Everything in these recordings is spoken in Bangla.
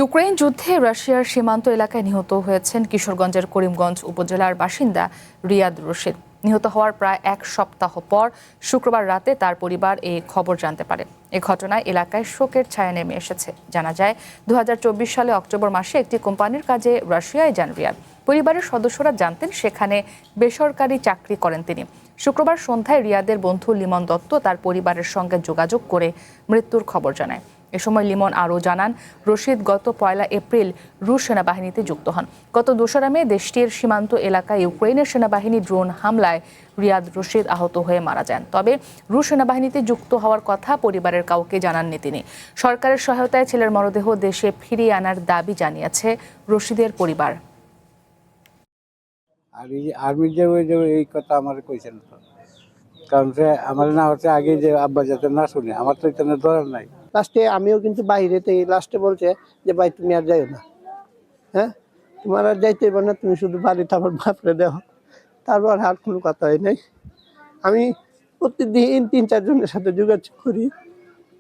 ইউক্রেন যুদ্ধে রাশিয়ার সীমান্ত এলাকায় নিহত হয়েছেন কিশোরগঞ্জের করিমগঞ্জ উপজেলার বাসিন্দা রিয়াদ রশিদ। নিহত হওয়ার প্রায় এক সপ্তাহ পর শুক্রবার রাতে তার পরিবার এই খবর জানতে পারে। এ ঘটনায় এলাকায় শোকের ছায়া নেমে এসেছে। জানা যায় ২০২৪ সালে অক্টোবর মাসে একটি কোম্পানির কাজে রাশিয়ায় যান রিয়াদ। পরিবারের সদস্যরা জানতেন সেখানে বেসরকারি চাকরি করেন তিনি। শুক্রবার সন্ধ্যায় রিয়াদের বন্ধু লিমন দত্ত তার পরিবারের সঙ্গে যোগাযোগ করে মৃত্যুর খবর জানায়। এ সময় লিমন আরও জানান, রশিদ গত ১ এপ্রিল রুশ সেনাবাহিনীতে যুক্ত হন। গত ২রা মে দেশটির সীমান্ত এলাকায় ইউক্রেনের সেনাবাহিনী ড্রোন হামলায় রিয়াদ রশিদ আহত হয়ে মারা যান। তবে রুশ সেনাবাহিনীতে যুক্ত হওয়ার কথা পরিবারের কাউকে জানাননি তিনি। সরকারের সহায়তায় ছেলের মরদেহ দেশে ফিরিয়ে আনার দাবি জানিয়েছে রশিদের পরিবার। আর এই আর্মির যে এই কথা আমার কইছেন, কারণ সে আমার না হচ্ছে আগে যে আব্বা যাতে না শুনে, আমার তো এখানে ধরার নাই। লাস্টে আমিও কিন্তু বাইরে থেকে লাস্টে বলছে যে ভাই তুমি আর যাইও না, হ্যাঁ তোমার আর যাইতে হবে না, তুমি শুধু বাড়িতে আমার বাপরে দেও। তারপর আর কোনো কথা হয় নাই। আমি প্রতিদিন ৩-৪ জনের সাথে যোগাযোগ করি,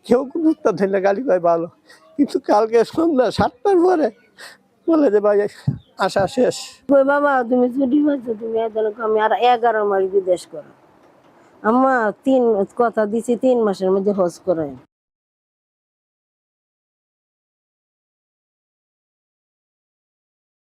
কেউ কোনো উত্তর দিলে গালি কয় ভালো, কিন্তু কালকে সন্ধ্যা ৭টার পরে বলে যে ভাই আশা শেষ। বাবা তুমি ছুটি পাচ্ছ, তুমি আমি আর 11 মাস বিদেশ করো। আমার 3 কথা দিছি 3 মাসের মধ্যে হজ করাই।